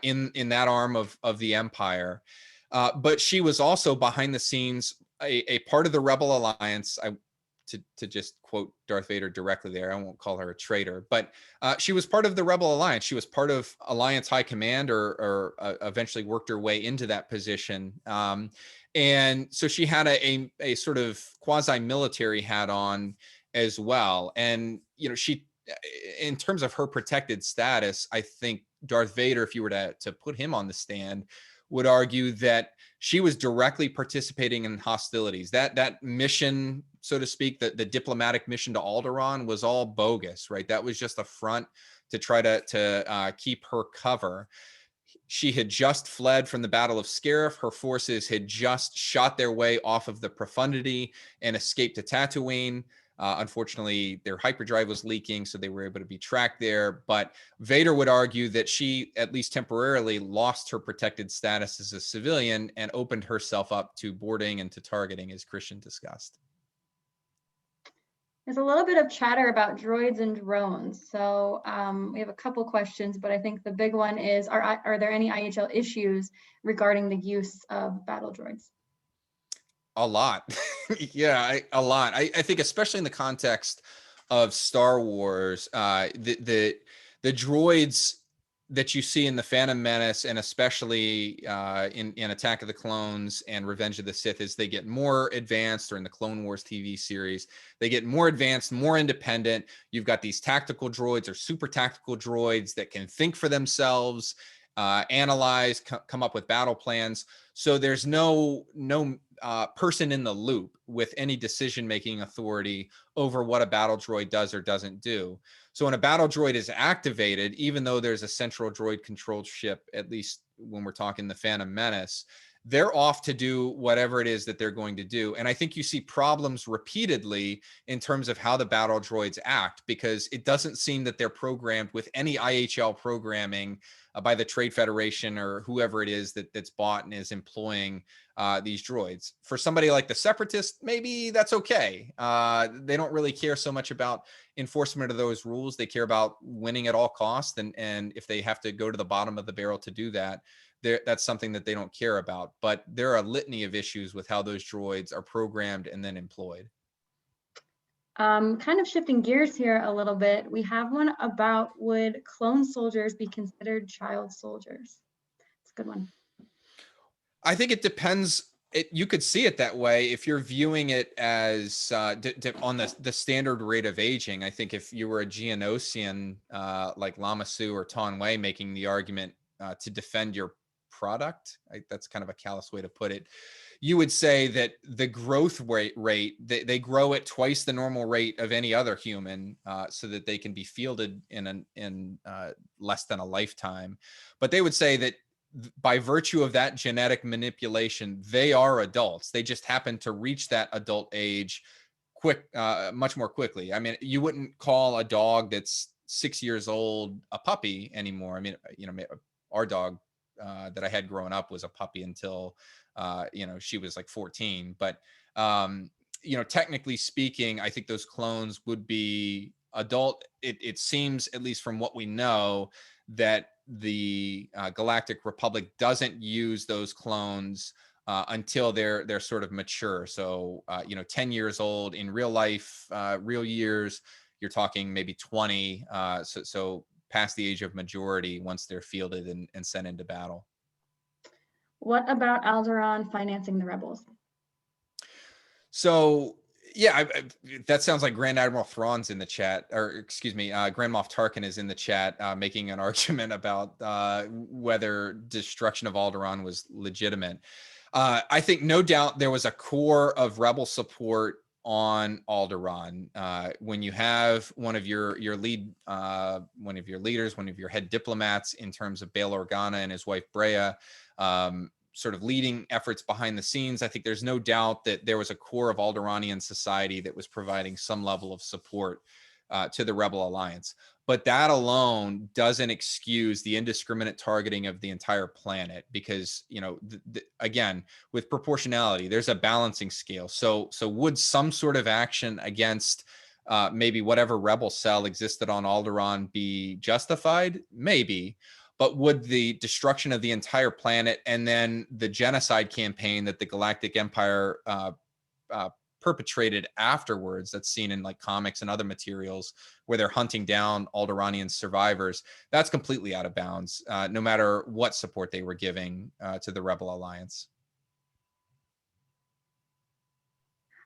in that arm of the Empire. But she was also behind the scenes a part of the Rebel Alliance. To just quote Darth Vader directly there, I won't call her a traitor, but she was part of the Rebel Alliance. She was part of Alliance High Command, or eventually worked her way into that position. And so she had a sort of quasi-military hat on as well. And, she, in terms of her protected status, I think Darth Vader, if you were to put him on the stand, would argue that she was directly participating in hostilities. That mission, so to speak, the diplomatic mission to Alderaan was all bogus, right? That was just a front to try to keep her cover. She had just fled from the Battle of Scarif. Her forces had just shot their way off of the Profundity and escaped to Tatooine. Unfortunately, their hyperdrive was leaking, so they were able to be tracked there. But Vader would argue that she, at least temporarily, lost her protected status as a civilian and opened herself up to boarding and to targeting, as Christian discussed. There's a little bit of chatter about droids and drones. So we have a couple questions, but I think the big one is, are there any IHL issues regarding the use of battle droids? A lot. Yeah, a lot. I think especially in the context of Star Wars, the droids that you see in the Phantom Menace, and especially in Attack of the Clones and Revenge of the Sith, as they get more advanced, or in the Clone Wars TV series, they get more advanced, more independent. You've got these tactical droids or super tactical droids that can think for themselves, analyze, come up with battle plans. So there's no person in the loop with any decision-making authority over what a battle droid does or doesn't do. So when a battle droid is activated, even though there's a central droid controlled ship, at least when we're talking the Phantom Menace, they're off to do whatever it is that they're going to do. And I think you see problems repeatedly in terms of how the battle droids act, because it doesn't seem that they're programmed with any IHL programming by the Trade Federation or whoever it is that's bought and is employing these droids. For somebody like the Separatists, maybe that's okay. They don't really care so much about enforcement of those rules. They care about winning at all costs. And if they have to go to the bottom of the barrel to do that, that's something that they don't care about. But there are a litany of issues with how those droids are programmed and then employed. Kind of shifting gears here a little bit, we have one about, would clone soldiers be considered child soldiers? It's a good one. I think it depends. You could see it that way if you're viewing it as on the standard rate of aging. I think if you were a Geonosian like Lama Su or Ton Wei making the argument to defend your product, that's kind of a callous way to put it, you would say that the growth rate they grow at twice the normal rate of any other human, so that they can be fielded in less than a lifetime. But they would say that by virtue of that genetic manipulation, they are adults. They just happen to reach that adult age much more quickly. I mean, you wouldn't call a dog that's 6 years old a puppy anymore. I mean, our dog that I had growing up was a puppy until she was like 14. But technically speaking, I think those clones would be adult. It seems, at least from what we know, that the Galactic Republic doesn't use those clones until they're sort of mature. So 10 years old in real life, real years, you're talking maybe 20. So past the age of majority once they're fielded and sent into battle. What about Alderaan financing the rebels? So yeah, that sounds like Grand Admiral Thrawn's in the chat, or excuse me, Grand Moff Tarkin is in the chat making an argument about whether destruction of Alderaan was legitimate. I think no doubt there was a core of rebel support on Alderaan. When you have one of your leaders, one of your head diplomats in terms of Bail Organa and his wife Breya, sort of leading efforts behind the scenes, I think there's no doubt that there was a core of Alderaanian society that was providing some level of support to the Rebel Alliance. But that alone doesn't excuse the indiscriminate targeting of the entire planet, because, again, with proportionality, there's a balancing scale. So would some sort of action against maybe whatever rebel cell existed on Alderaan be justified? Maybe. But would the destruction of the entire planet and then the genocide campaign that the Galactic Empire perpetrated afterwards, that's seen in like comics and other materials where they're hunting down Alderaanian survivors, that's completely out of bounds, no matter what support they were giving to the Rebel Alliance.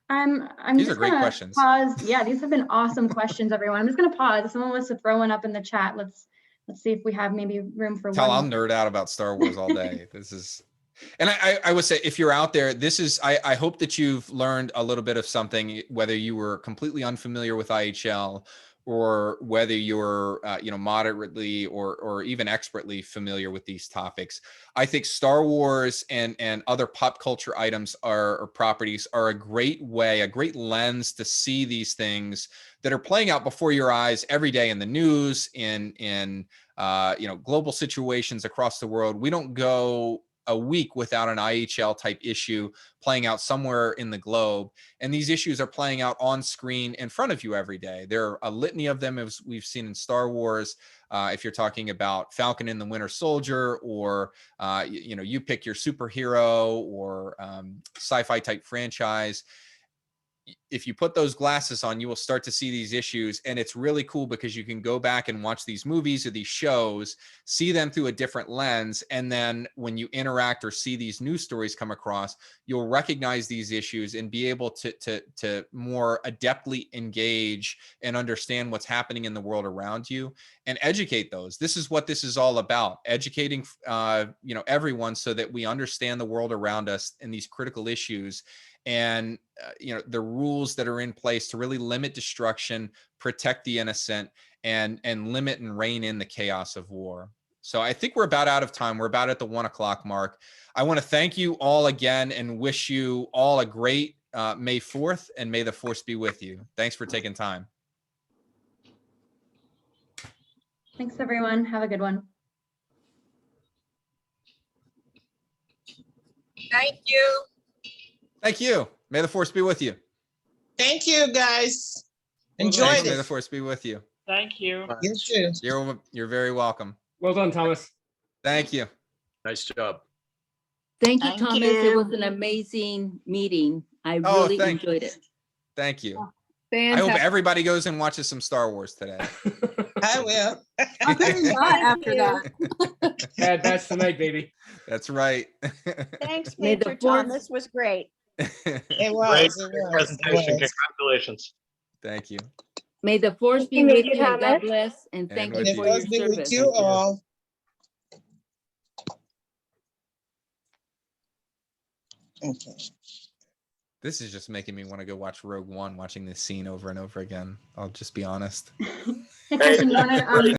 These are great questions. Pause. Yeah, these have been awesome questions, everyone. I'm just going to pause. If someone wants to throw one up in the chat, let's see if we have maybe room for one. I'll nerd out about Star Wars all day. And I would say, if you're out there, I hope that you've learned a little bit of something, whether you were completely unfamiliar with IHL or whether you're, moderately or even expertly familiar with these topics. I think Star Wars and other pop culture items or properties are a great way, a great lens to see these things that are playing out before your eyes every day in the news, in global situations across the world. We don't go a week without an IHL type issue playing out somewhere in the globe. And these issues are playing out on screen in front of you every day. There are a litany of them, as we've seen in Star Wars. If you're talking about Falcon and the Winter Soldier, or, you pick your superhero or sci-fi type franchise. If you put those glasses on, you will start to see these issues. And it's really cool because you can go back and watch these movies or these shows, see them through a different lens. And then when you interact or see these news stories come across, you'll recognize these issues and be able to more adeptly engage and understand what's happening in the world around you and educate those. This is what this is all about, educating everyone so that we understand the world around us and these critical issues. And the rules that are in place to really limit destruction, protect the innocent, and limit and rein in the chaos of war. So I think we're about out of time. We're about at the 1 o'clock mark. I want to thank you all again and wish you all a great May 4th, and may the force be with you. Thanks for taking time. Thanks, everyone. Have a good one. Thank you. Thank you. May the force be with you. Thank you, guys. Enjoyed Thanks. May the it. force be with you. Thank you. You too. You're very welcome. Well done, Thomas. Thank you. Nice job. Thank you, Thank Thomas. It you. was an amazing meeting. I Oh, really thank- enjoyed it. Thank you. I hope everybody goes and watches some Star Wars today. I will. I'll tell you what, after that. Bad batch tonight, baby. That's right. Thanks, May the Major fourth- Thomas was great. It was. It was. Presentation. It was. Congratulations. Thank you. May the force be you, with Major you. and God Thomas. bless. And And thank with you The for you. your force be with service. you all. Okay. This is just making me want to go watch Rogue One, watching this scene over and over again. I'll just be honest. Hey, Christian, you want to